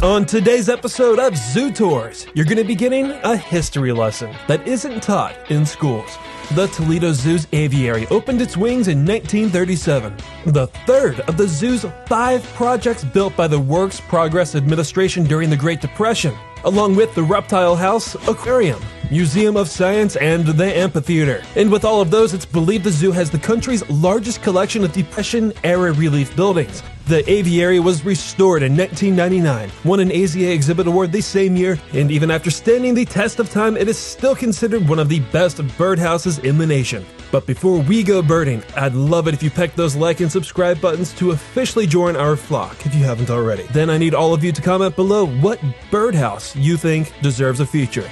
On today's episode of Zoo Tours, you're going to be getting a history lesson that isn't taught in schools. The Toledo Zoo's Aviary opened its wings in 1937, the third of the zoo's 5 projects built by the Works Progress Administration during the Great Depression, along with the Reptile House, Aquarium, Museum of Science, and the Amphitheater. And with all of those, it's believed the zoo has the country's largest collection of Depression-era relief buildings. The Aviary was restored in 1999, won an AZA Exhibit Award the same year, and even after standing the test of time, it is still considered one of the best birdhouses in the nation. But before we go birding, I'd love it if you peck those like and subscribe buttons to officially join our flock if you haven't already. Then I need all of you to comment below what birdhouse you think deserves a feature.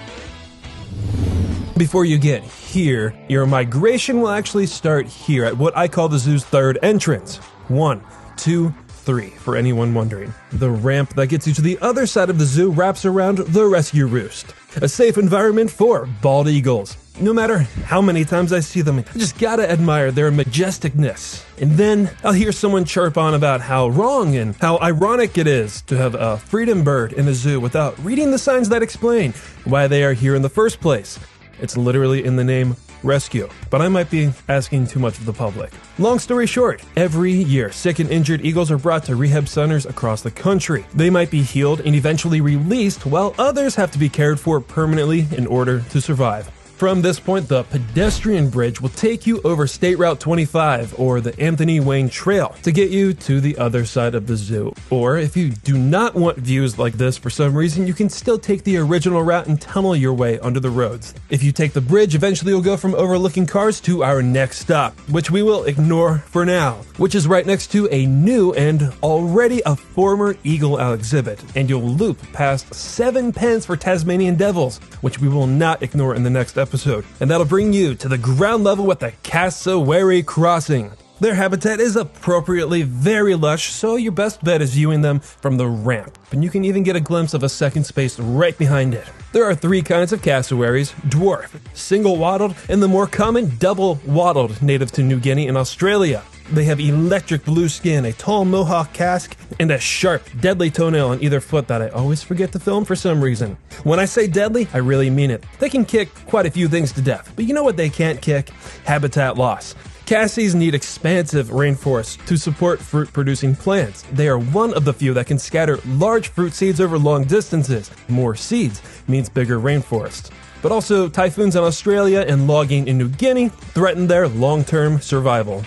Before you get here, your migration will actually start here at what I call the zoo's third entrance. 1, 2, 3, for anyone wondering. The ramp that gets you to the other side of the zoo wraps around the rescue roost, a safe environment for bald eagles. No matter how many times I see them, I just gotta admire their majesticness. And then I'll hear someone chirp on about how wrong and how ironic it is to have a freedom bird in a zoo without reading the signs that explain why they are here in the first place. It's literally in the name rescue, but I might be asking too much of the public. Long story short, every year, sick and injured eagles are brought to rehab centers across the country. They might be healed and eventually released, while others have to be cared for permanently in order to survive. From this point, the pedestrian bridge will take you over State Route 25 or the Anthony Wayne Trail to get you to the other side of the zoo. Or if you do not want views like this for some reason, you can still take the original route and tunnel your way under the roads. If you take the bridge, eventually you'll go from overlooking cars to our next stop, which we will ignore for now, which is right next to a new and already a former eagle exhibit. And you'll loop past 7 pens for Tasmanian devils, which we will not ignore in the next episode. And that'll bring you to the ground level with the Cassowary crossing. Their habitat is appropriately very lush, so your best bet is viewing them from the ramp. And you can even get a glimpse of a second space right behind it. There are 3 kinds of cassowaries: dwarf, single-wattled, and the more common double-wattled, native to New Guinea and Australia. They have electric blue skin, a tall mohawk casque, and a sharp, deadly toenail on either foot that I always forget to film for some reason. When I say deadly, I really mean it. They can kick quite a few things to death, but you know what they can't kick? Habitat loss. Cassies need expansive rainforests to support fruit-producing plants. They are one of the few that can scatter large fruit seeds over long distances. More seeds means bigger rainforests. But also, typhoons in Australia and logging in New Guinea threaten their long-term survival.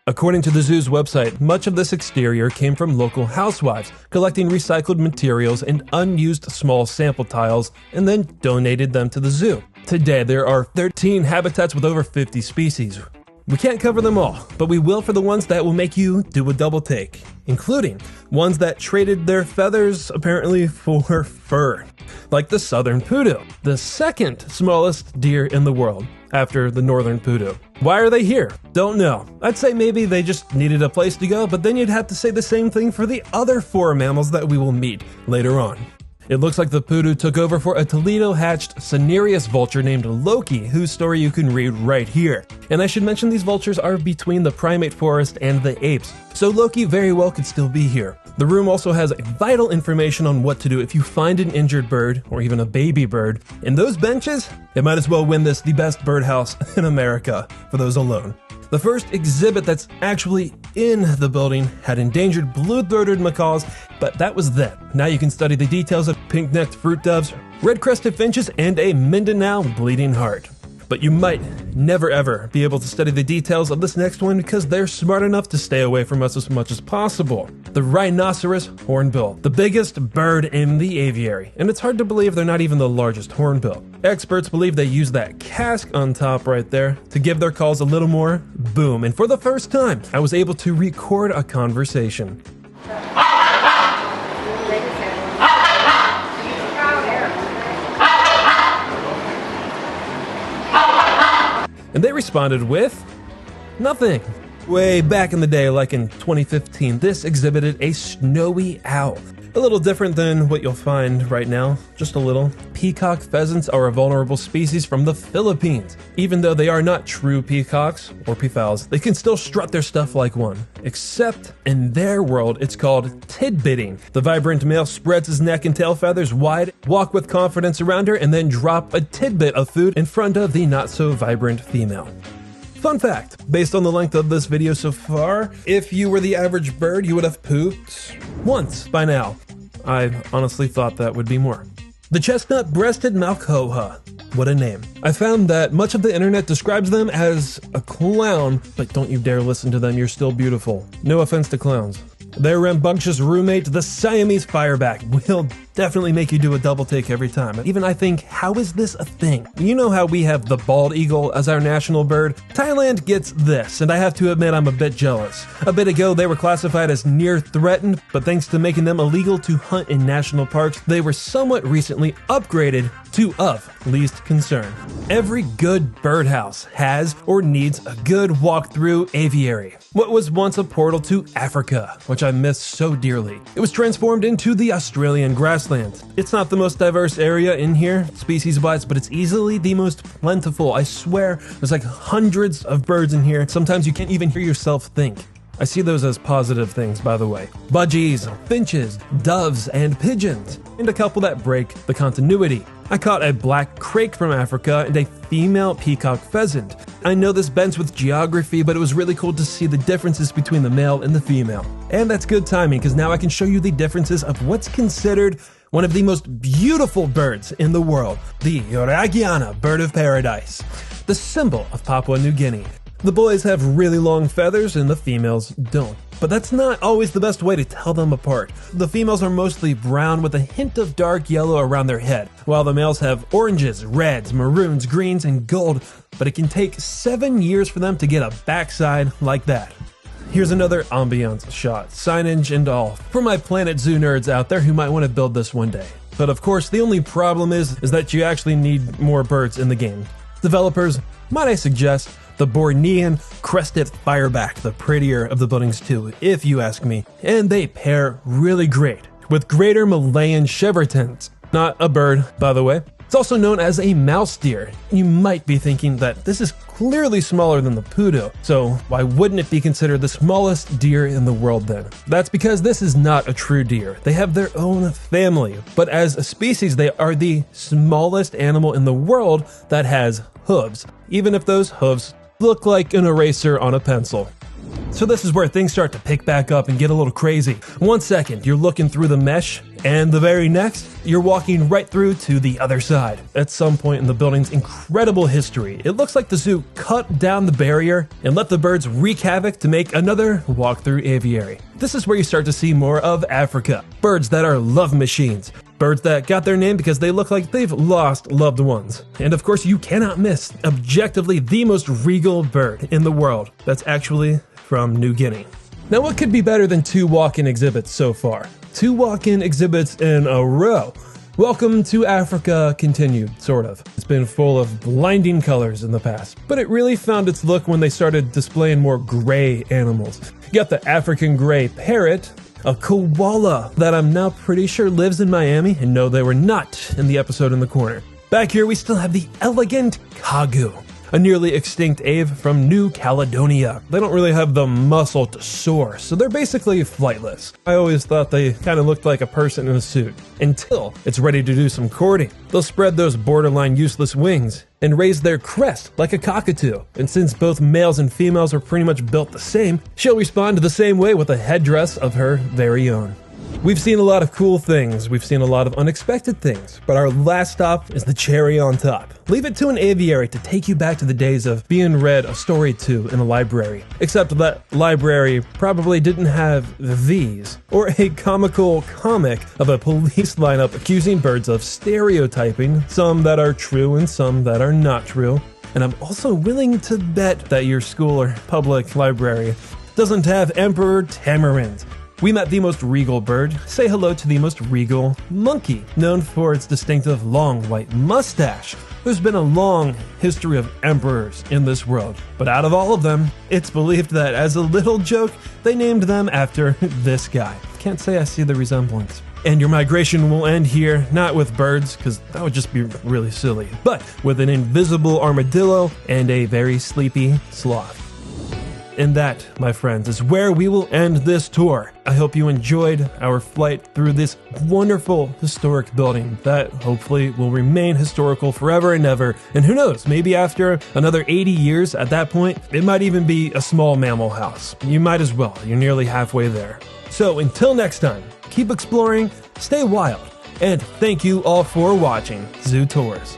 According to the zoo's website, much of this exterior came from local housewives, collecting recycled materials and unused small sample tiles, and then donated them to the zoo. Today, there are 13 habitats with over 50 species. We can't cover them all, but we will for the ones that will make you do a double take, including ones that traded their feathers apparently for fur, like the southern Pudu, the second smallest deer in the world after the northern Pudu. Why are they here? Don't know. I'd say maybe they just needed a place to go, but then you'd have to say the same thing for the other 4 mammals that we will meet later on. It looks like the Pudu took over for a Toledo-hatched Cinereus vulture named Loki, whose story you can read right here. And I should mention these vultures are between the primate forest and the apes, so Loki very well could still be here. The room also has vital information on what to do if you find an injured bird, or even a baby bird. And those benches, it might as well win this the best birdhouse in America for those alone. The first exhibit that's actually in the building had endangered blue-throated macaws, but that was then. Now you can study the details of pink-necked fruit doves, red-crested finches, and a Mindanao bleeding heart. But you might never ever be able to study the details of this next one because they're smart enough to stay away from us as much as possible. The Rhinoceros Hornbill, the biggest bird in the aviary, and it's hard to believe they're not even the largest hornbill. Experts believe they use that casque on top right there to give their calls a little more boom, and for the first time, I was able to record a conversation. And they responded with nothing. Way back in the day, like in 2015, this exhibited a snowy owl. A little different than what you'll find right now, just a little. Peacock pheasants are a vulnerable species from the Philippines. Even though they are not true peacocks or peafowls, they can still strut their stuff like one. Except in their world, it's called tidbitting. The vibrant male spreads his neck and tail feathers wide, walk with confidence around her, and then drop a tidbit of food in front of the not so vibrant female. Fun fact, based on the length of this video so far, if you were the average bird, you would have pooped once by now. I honestly thought that would be more. The chestnut-breasted Malkoha. What a name. I found that much of the internet describes them as a clown, but don't you dare listen to them, you're still beautiful. No offense to clowns. Their rambunctious roommate, the Siamese Fireback, will definitely make you do a double take every time. Even I think, how is this a thing? You know how we have the bald eagle as our national bird? Thailand gets this, and I have to admit I'm a bit jealous. A bit ago, they were classified as near threatened, but thanks to making them illegal to hunt in national parks, they were somewhat recently upgraded to of least concern. Every good birdhouse has or needs a good walkthrough aviary. What was once a portal to Africa, which I miss so dearly. It was transformed into the Australian grasslands. It's not the most diverse area in here, species-wise, but it's easily the most plentiful. I swear, there's like hundreds of birds in here. Sometimes you can't even hear yourself think. I see those as positive things, by the way. Budgies, finches, doves, and pigeons, and a couple that break the continuity. I caught a black crake from Africa and a female peacock pheasant. I know this bends with geography, but it was really cool to see the differences between the male and the female. And that's good timing, because now I can show you the differences of what's considered one of the most beautiful birds in the world, the Ragiana bird of paradise, the symbol of Papua New Guinea. The boys have really long feathers and the females don't. But that's not always the best way to tell them apart. The females are mostly brown with a hint of dark yellow around their head, while the males have oranges, reds, maroons, greens, and gold, but it can take 7 years for them to get a backside like that. Here's another ambiance shot, signage and all, for my Planet Zoo nerds out there who might want to build this one day. But of course, the only problem is that you actually need more birds in the game. Developers, might I suggest, the Bornean crested Fireback, the prettier of the buddings too, if you ask me. And they pair really great with greater Malayan Chevrotins. Not a bird, by the way. It's also known as a mouse deer. You might be thinking that this is clearly smaller than the Pudu, so why wouldn't it be considered the smallest deer in the world then? That's because this is not a true deer. They have their own family, but as a species, they are the smallest animal in the world that has hooves, even if those hooves look like an eraser on a pencil. So this is where things start to pick back up and get a little crazy. 1 second, you're looking through the mesh, and the very next, you're walking right through to the other side. At some point in the building's incredible history, it looks like the zoo cut down the barrier and let the birds wreak havoc to make another walk-through aviary. This is where you start to see more of Africa. Birds that are love machines. Birds that got their name because they look like they've lost loved ones. And of course, you cannot miss objectively the most regal bird in the world. That's actually from New Guinea. Now, what could be better than 2 walk-in exhibits so far? 2 walk-in exhibits in a row. Welcome to Africa continued, sort of. It's been full of blinding colors in the past, but it really found its look when they started displaying more gray animals. You got the African gray parrot, a koala that I'm now pretty sure lives in Miami, and no, they were not in the episode in the corner. Back here, we still have the elegant kagu, a nearly extinct ave from New Caledonia. They don't really have the muscle to soar, so they're basically flightless. I always thought they kind of looked like a person in a suit, until it's ready to do some courting. They'll spread those borderline useless wings and raise their crest like a cockatoo. And since both males and females are pretty much built the same, she'll respond the same way with a headdress of her very own. We've seen a lot of cool things, we've seen a lot of unexpected things, but our last stop is the cherry on top. Leave it to an aviary to take you back to the days of being read a story to in a library. Except that library probably didn't have these, or a comical comic of a police lineup accusing birds of stereotyping, some that are true and some that are not true. And I'm also willing to bet that your school or public library doesn't have Emperor Tamarind. We met the most regal bird. Say hello to the most regal monkey, known for its distinctive long white mustache. There's been a long history of emperors in this world, but out of all of them, it's believed that as a little joke, they named them after this guy. can't say I see the resemblance. And your migration will end here, not with birds, because that would just be really silly, but with an invisible armadillo and a very sleepy sloth. And that, my friends, is where we will end this tour. I hope you enjoyed our flight through this wonderful historic building that hopefully will remain historical forever and ever. And who knows, maybe after another 80 years at that point, it might even be a small mammal house. You might as well, you're nearly halfway there. So until next time, keep exploring, stay wild, and thank you all for watching Zoo Tours.